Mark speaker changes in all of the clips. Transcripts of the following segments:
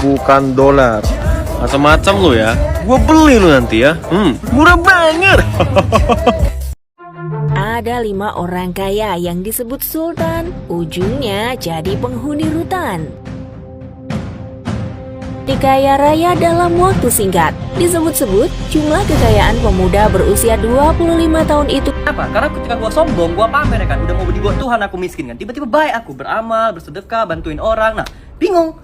Speaker 1: bukan dolar. Macam-macam lo ya. Gua beli lo nanti ya. Murah banget.
Speaker 2: Ada 5 orang kaya yang disebut sultan, ujungnya jadi penghuni rutan. Dikaya raya dalam waktu singkat. Disebut-sebut, jumlah kekayaan pemuda berusia 25 tahun itu.
Speaker 3: Kenapa? Karena ketika gua sombong, gua pamer ya kan, udah mau dibuat Tuhan aku miskin kan. Tiba-tiba baik aku beramal, bersedekah, bantuin orang. Nah, bingung.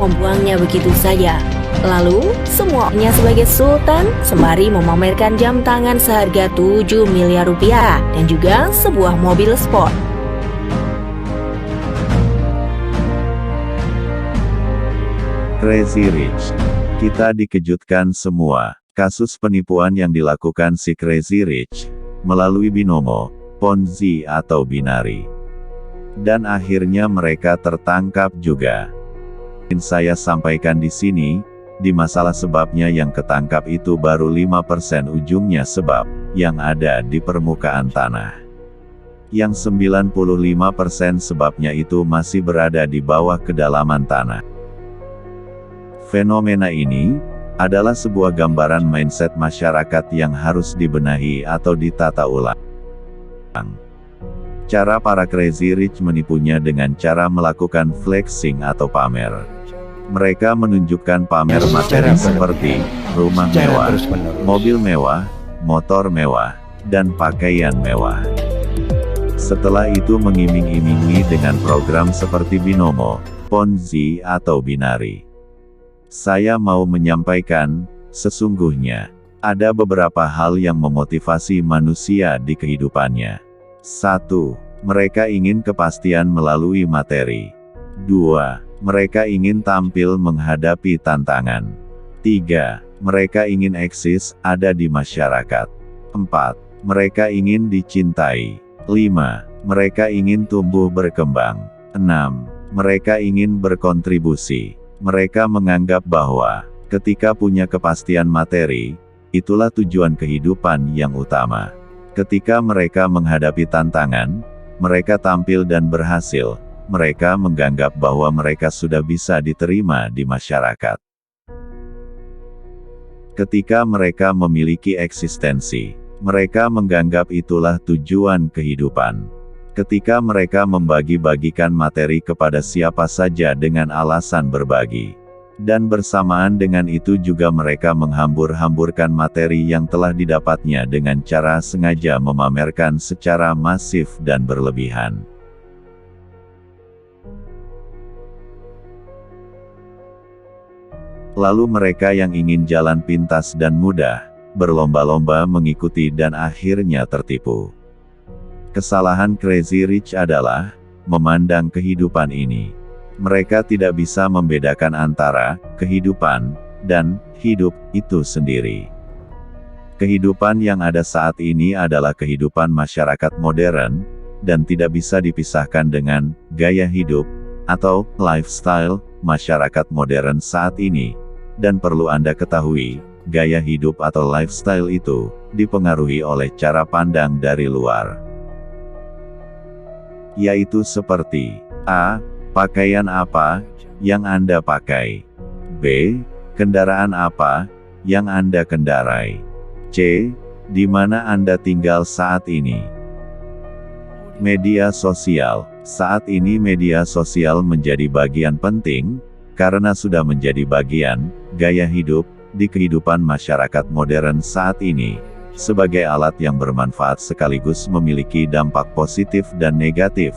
Speaker 2: Membuangnya begitu saja. Lalu, semuanya sebagai sultan sembari memamerkan jam tangan seharga 7 miliar rupiah dan juga sebuah mobil sport.
Speaker 4: Crazy Rich. Kita dikejutkan semua. Kasus penipuan yang dilakukan si Crazy Rich melalui binomo, Ponzi atau binari. Dan akhirnya mereka tertangkap juga. Saya sampaikan di sini, di masalah sebabnya yang ketangkap itu baru 5% ujungnya sebab yang ada di permukaan tanah. Yang 95% sebabnya itu masih berada di bawah kedalaman tanah. Fenomena ini adalah sebuah gambaran mindset masyarakat yang harus dibenahi atau ditata ulang. Cara para Crazy Rich menipunya dengan cara melakukan flexing atau pamer. Mereka menunjukkan pamer materi seperti rumah mewah, mobil mewah, motor mewah, dan pakaian mewah. Setelah itu mengiming-imingi dengan program seperti binomo, Ponzi atau binari. Saya mau menyampaikan, sesungguhnya, ada beberapa hal yang memotivasi manusia di kehidupannya. 1. Mereka ingin kepastian melalui materi. 2. Mereka ingin tampil menghadapi tantangan. 3. Mereka ingin eksis, ada di masyarakat. 4. Mereka ingin dicintai. 5. Mereka ingin tumbuh berkembang. 6. Mereka ingin berkontribusi. Mereka menganggap bahwa, ketika punya kepastian materi, itulah tujuan kehidupan yang utama. Ketika mereka menghadapi tantangan, mereka tampil dan berhasil. Mereka menganggap bahwa mereka sudah bisa diterima di masyarakat. Ketika mereka memiliki eksistensi, mereka menganggap itulah tujuan kehidupan. Ketika mereka membagi-bagikan materi kepada siapa saja dengan alasan berbagi. Dan bersamaan dengan itu juga mereka menghambur-hamburkan materi yang telah didapatnya dengan cara sengaja memamerkan secara masif dan berlebihan. Lalu mereka yang ingin jalan pintas dan mudah, berlomba-lomba mengikuti dan akhirnya tertipu. Kesalahan Crazy Rich adalah, memandang kehidupan ini. Mereka tidak bisa membedakan antara, kehidupan, dan, hidup, itu sendiri. Kehidupan yang ada saat ini adalah kehidupan masyarakat modern, dan tidak bisa dipisahkan dengan, gaya hidup, atau, lifestyle, masyarakat modern saat ini. Dan perlu Anda ketahui, gaya hidup atau lifestyle itu, dipengaruhi oleh cara pandang dari luar. Yaitu seperti, A. Pakaian apa yang Anda pakai? B. Kendaraan apa yang Anda kendarai? C. Di mana Anda tinggal saat ini? Media sosial. Saat ini media sosial menjadi bagian penting, karena sudah menjadi bagian, gaya hidup, di kehidupan masyarakat modern saat ini, sebagai alat yang bermanfaat sekaligus memiliki dampak positif dan negatif.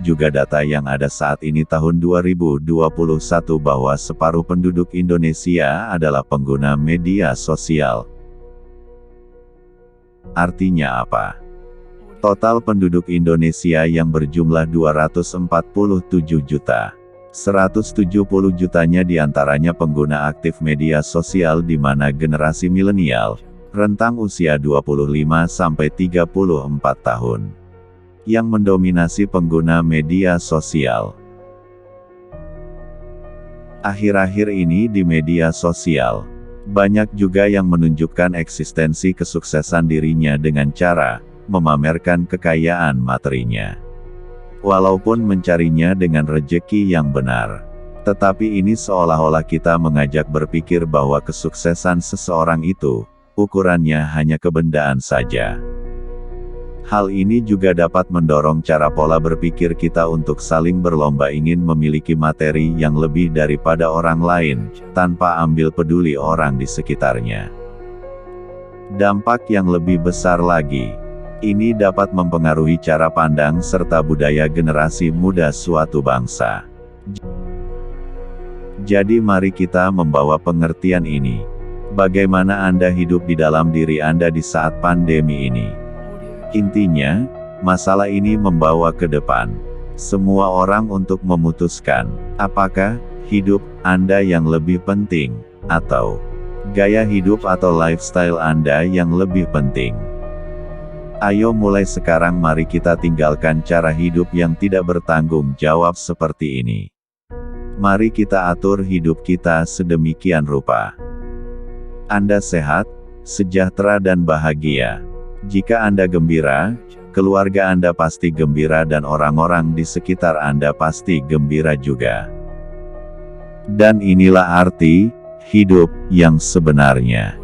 Speaker 4: Juga data yang ada saat ini tahun 2021 bahwa separuh penduduk Indonesia adalah pengguna media sosial. Artinya apa? Total penduduk Indonesia yang berjumlah 247 juta. 170 jutanya diantaranya pengguna aktif media sosial di mana generasi milenial, rentang usia 25 sampai 34 tahun, yang mendominasi pengguna media sosial. Akhir-akhir ini di media sosial, banyak juga yang menunjukkan eksistensi kesuksesan dirinya dengan cara memamerkan kekayaan materinya. walaupun mencarinya dengan rejeki yang benar. Tetapi ini seolah-olah kita mengajak berpikir bahwa kesuksesan seseorang itu, ukurannya hanya kebendaan saja. Hal ini juga dapat mendorong cara pola berpikir kita untuk saling berlomba ingin memiliki materi yang lebih daripada orang lain, tanpa ambil peduli orang di sekitarnya. Dampak yang lebih besar lagi, ini dapat mempengaruhi cara pandang serta budaya generasi muda suatu bangsa. Jadi mari kita membawa pengertian ini. Bagaimana Anda hidup di dalam diri Anda di saat pandemi ini? Intinya, masalah ini membawa ke depan semua orang untuk memutuskan, apakah hidup Anda yang lebih penting, atau gaya hidup atau lifestyle Anda yang lebih penting. Ayo mulai sekarang mari kita tinggalkan cara hidup yang tidak bertanggung jawab seperti ini. Mari kita atur hidup kita sedemikian rupa. Anda sehat, sejahtera dan bahagia. Jika Anda gembira, keluarga Anda pasti gembira dan orang-orang di sekitar Anda pasti gembira juga. Dan inilah arti hidup yang sebenarnya.